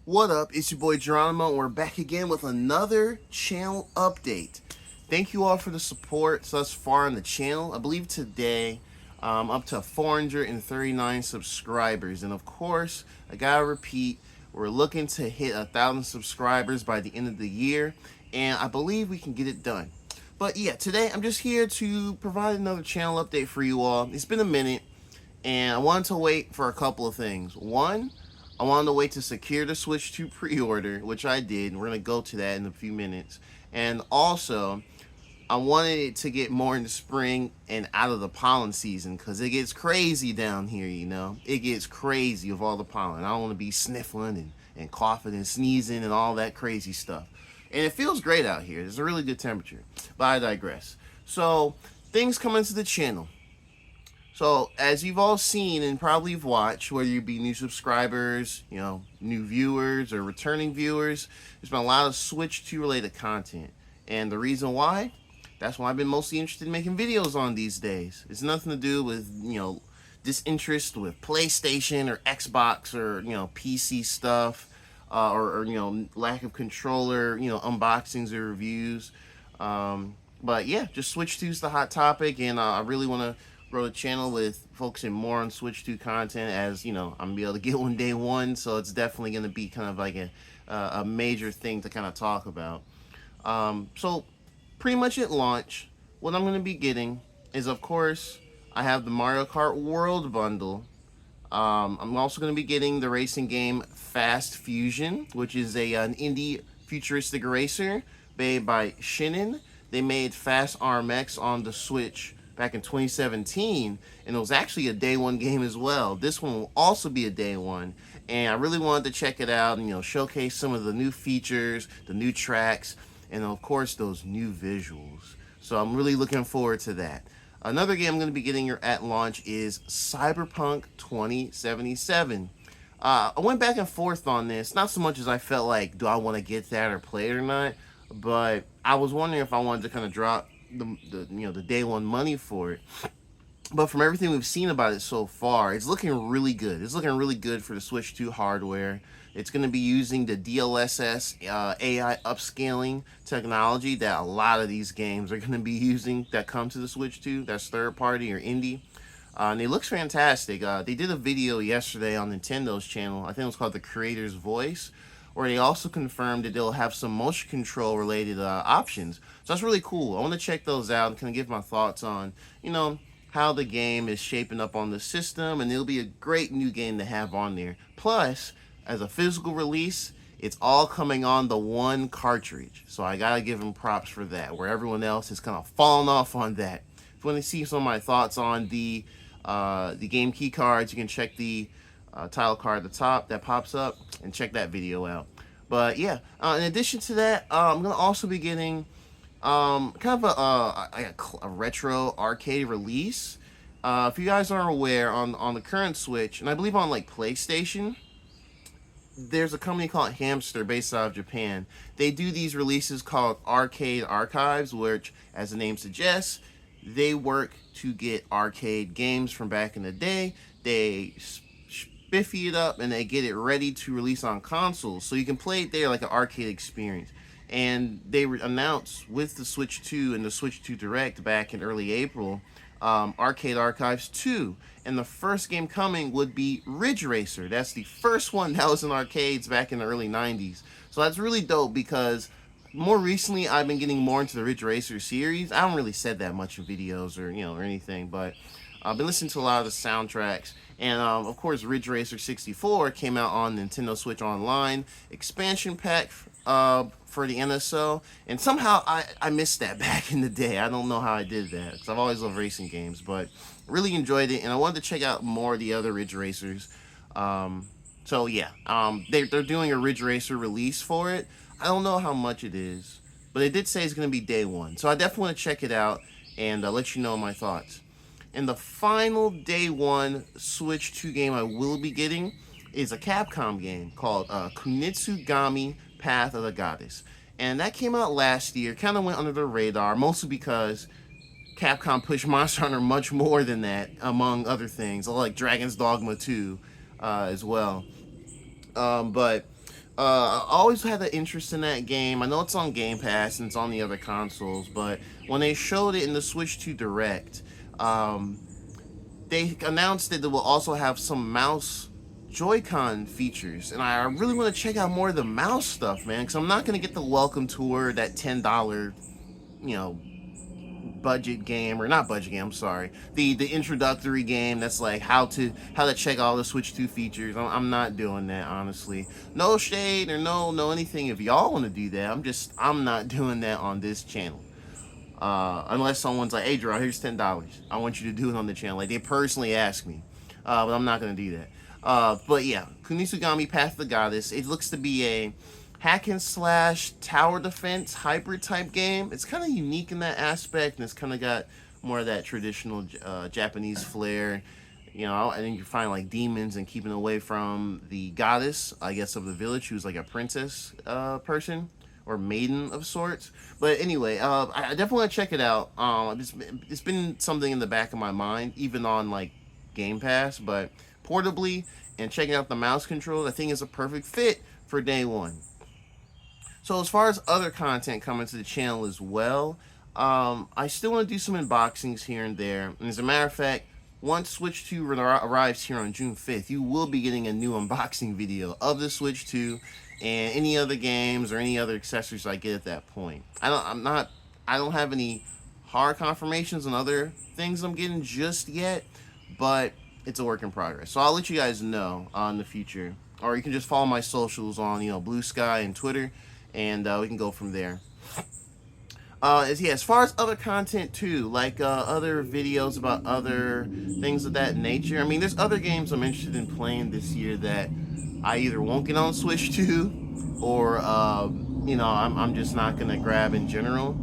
What up? It's your boy Jahranimo, and we're back again with another channel update. Thank you all for the support thus far on the channel. I believe today I'm up to 439 subscribers, and of course, I gotta repeat, we're looking to hit 1,000 subscribers by the end of the year, and I believe we can get it done. But yeah, today I'm just here to provide another channel update for you all. It's been a minute, and I wanted to wait for a couple of things. One, I wanted to wait to secure the Switch 2 pre-order, which I did. We're going to go to that in a few minutes. And also, I wanted it to get more into spring and out of the pollen season, because it gets crazy down here, you know. It gets crazy with all the pollen. I don't want to be sniffling and coughing and sneezing and all that crazy stuff. And it feels great out here. It's a really good temperature. But I digress. So, things coming to the channel. So, as you've all seen and probably have watched, whether you be new subscribers, you know, new viewers, or returning viewers, there's been a lot of Switch 2 related content. And the reason why? That's why I've been mostly interested in making videos on these days. It's nothing to do with, you know, disinterest with PlayStation or Xbox or, you know, PC stuff, or, you know, lack of controller, you know, unboxings or reviews. But yeah, just Switch 2 is the hot topic, and I really want to grow the channel with focusing more on Switch 2 content, as you know, I'm gonna be able to get one day one, so it's definitely gonna be kind of like a major thing to kind of talk about. So pretty much at launch, what I'm gonna be getting is, of course, I have the Mario Kart World Bundle. I'm also gonna be getting the racing game Fast Fusion, which is an indie futuristic racer made by Shinen. They made Fast RMX on the Switch back in 2017, and it was actually a day one game as well. This one will also be a day one, and I really wanted to check it out and, you know, showcase some of the new features, the new tracks, and of course those new visuals. So I'm really looking forward to that. Another game I'm going to be getting at launch is Cyberpunk 2077. I went back and forth on this, not so much as I felt like, do I want to get that or play it or not, but I was wondering if I wanted to kind of drop the day one money for it. But from everything we've seen about it so far, it's looking really good. It's looking really good for the Switch 2 hardware. It's going to be using the DLSS AI upscaling technology that a lot of these games are going to be using that come to the Switch 2. That's third party or indie. And it looks fantastic. They did a video yesterday on Nintendo's channel. I think it was called The Creator's Voice, where they also confirmed that they'll have some motion control related options. So that's really cool. I want to check those out and kind of give my thoughts on, you know, how the game is shaping up on the system, and it'll be a great new game to have on there. Plus, as a physical release, it's all coming on the one cartridge. So I gotta give them props for that, where everyone else has kind of fallen off on that. If you want to see some of my thoughts on the game key cards, you can check the title card at the top that pops up and check that video out. But yeah, in addition to that, I'm gonna also be getting kind of a retro arcade release. If you guys aren't aware, on the current Switch, and I believe on like PlayStation, there's a company called Hamster based out of Japan. They do these releases called Arcade Archives, which, as the name suggests, they work to get arcade games from back in the day. They spiffy it up and they get it ready to release on consoles, so you can play it there like an arcade experience. And they announced with the Switch 2 and the Switch 2 Direct back in early April, Arcade Archives 2. And the first game coming would be Ridge Racer. That's the first one that was in arcades back in the early 90s. So that's really dope, because more recently I've been getting more into the Ridge Racer series. I haven't really said that much in videos or, you know, or anything, but I've been listening to a lot of the soundtracks. And of course, Ridge Racer 64 came out on Nintendo Switch Online expansion pack for the NSO, and somehow I missed that back in the day. I don't know how I did that, because I've always loved racing games, but really enjoyed it, and I wanted to check out more of the other Ridge Racers. So yeah, they're doing a Ridge Racer release for it. I don't know how much it is, but they did say it's going to be day one, so I definitely want to check it out and let you know my thoughts. And the final day one Switch 2 game I will be getting is a Capcom game called Kunitsu-Gami Path of the Goddess. And that came out last year, kind of went under the radar, mostly because Capcom pushed Monster Hunter much more than that, among other things, like Dragon's Dogma 2 as well. But I always had an interest in that game. I know it's on Game Pass and it's on the other consoles, but when they showed it in the Switch 2 Direct, um, they announced that they will also have some mouse Joycon features, and I really want to check out more of the mouse stuff, man, because I'm not going to get the welcome tour, that $10, you know, budget game, or not budget game, I'm sorry, the introductory game that's like how to check all the Switch 2 features. I'm not doing that, honestly. No shade or no anything. If y'all want to do that, I'm not doing that on this channel. Unless someone's like, hey, Gerard, here's $10. I want you to do it on the channel. Like, they personally ask me. But I'm not going to do that. But yeah, Kunitsu-Gami Path of the Goddess. It looks to be a hack and slash tower defense hybrid type game. It's kind of unique in that aspect, and it's kind of got more of that traditional Japanese flair. You know, and then you find like demons and keeping away from the goddess, I guess, of the village, who's like a princess person or maiden of sorts. But anyway, I definitely want to check it out. It's been something in the back of my mind, even on like Game Pass, but portably and checking out the mouse controls, I think is a perfect fit for day one. So as far as other content coming to the channel as well, I still want to do some unboxings here and there. And as a matter of fact, once Switch 2 arrives here on June 5th, you will be getting a new unboxing video of the Switch 2 and any other games or any other accessories I get at that point. I don't have any hard confirmations on other things I'm getting just yet, but it's a work in progress. So I'll let you guys know in the future, or you can just follow my socials on Blue Sky and Twitter, and we can go from there. As far as other content too, like other videos about other things of that nature. I mean, there's other games I'm interested in playing this year that I either won't get on Switch 2, or I'm just not gonna grab in general.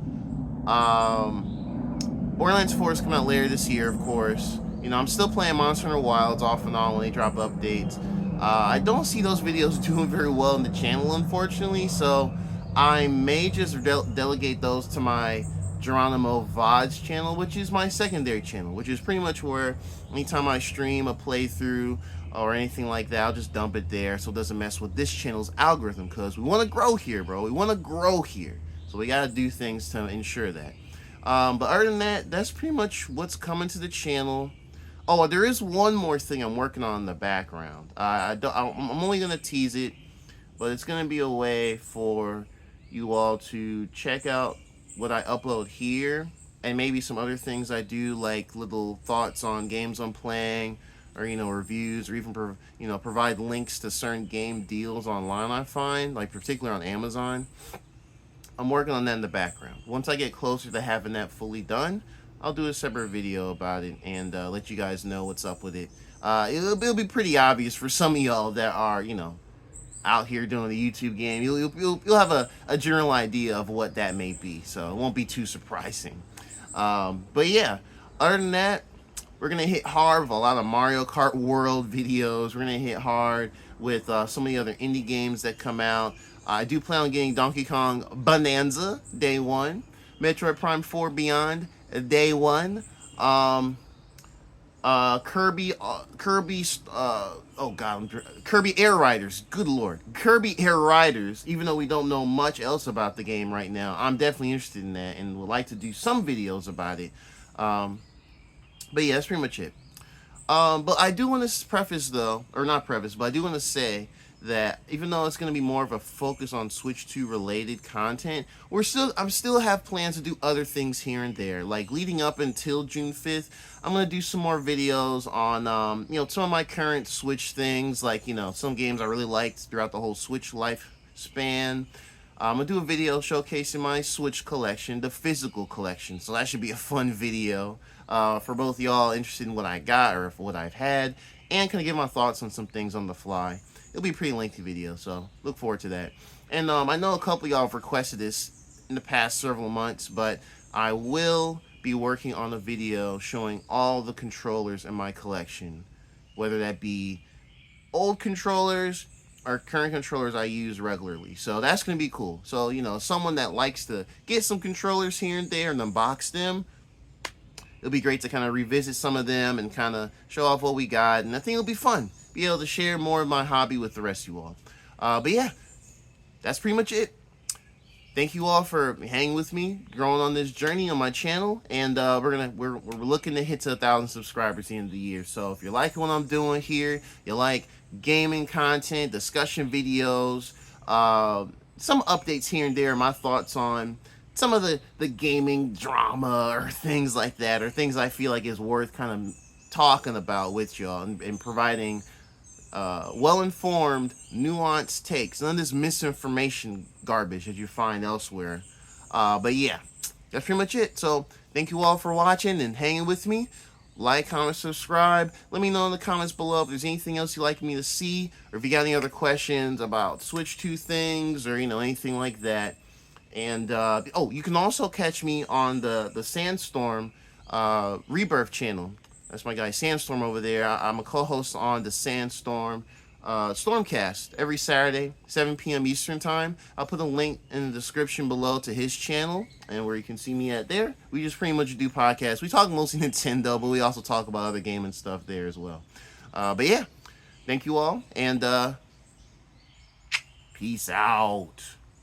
Borderlands 4 is coming out later this year, of course. I'm still playing Monster Hunter Wilds off and on when they drop updates. I don't see those videos doing very well in the channel, unfortunately, so I may just delegate those to my Jahranimo VODs channel, which is my secondary channel, which is pretty much where anytime I stream a playthrough or anything like that, I'll just dump it there so it doesn't mess with this channel's algorithm, because we want to grow here, bro. We want to grow here. So we got to do things to ensure that. But other than that, that's pretty much what's coming to the channel. Oh, there is one more thing I'm working on in the background. I'm only going to tease it, but it's going to be a way for you all to check out what I upload here, and maybe some other things I do, like little thoughts on games I'm playing, or reviews, or even provide links to certain game deals online I find, like particularly on Amazon. I'm working on that in the background. Once I get closer to having that fully done, I'll do a separate video about it and let you guys know what's up with it. It'll be pretty obvious for some of y'all that are out here doing the YouTube game. You'll have a general idea of what that may be, so it won't be too surprising. But yeah, other than that, we're gonna hit hard with a lot of Mario Kart World videos. We're gonna hit hard with some of the other indie games that come out. I do plan on getting Donkey Kong Bonanza day one, Metroid Prime 4 Beyond day one, Kirby Air Riders. Good lord, Kirby Air Riders. Even though we don't know much else about the game right now, I'm definitely interested in that and would like to do some videos about it. But yeah, that's pretty much it. But I do want to preface though, or not preface, but I do want to say that even though it's going to be more of a focus on Switch 2 related content, I still have plans to do other things here and there. Like leading up until June 5th, I'm going to do some more videos on some of my current Switch things, like some games I really liked throughout the whole Switch lifespan. I'm going to do a video showcasing my Switch collection, the physical collection, so that should be a fun video for both y'all interested in what I got or what I've had, and kind of give my thoughts on some things on the fly. It'll be a pretty lengthy video, so look forward to that. And I know a couple of y'all have requested this in the past several months, but I will be working on a video showing all the controllers in my collection, whether that be old controllers or current controllers I use regularly. So that's going to be cool. So, someone that likes to get some controllers here and there and unbox them, it'll be great to kind of revisit some of them and kind of show off what we got. And I think it'll be fun. Be able to share more of my hobby with the rest of you all. But yeah, that's pretty much it. Thank you all for hanging with me, growing on this journey on my channel, and we're looking to hit to 1,000 subscribers at the end of the year. So if you're liking what I'm doing here, you like gaming content, discussion videos, some updates here and there, my thoughts on some of the gaming drama or things like that, or things I feel like is worth kind of talking about with y'all and providing well-informed, nuanced takes. None of this misinformation garbage that you find elsewhere. But yeah, that's pretty much it. So thank you all for watching and hanging with me. Like, comment, subscribe. Let me know in the comments below if there's anything else you'd like me to see, or if you got any other questions about Switch 2 things, or anything like that. And you can also catch me on the Sandstorm Rebirth channel. That's my guy Sandstorm over there. I'm a co-host on the Sandstorm Stormcast every Saturday, 7 p.m. Eastern Time. I'll put a link in the description below to his channel and where you can see me at there. We just pretty much do podcasts. We talk mostly Nintendo, but we also talk about other gaming stuff there as well. But yeah, thank you all, and peace out.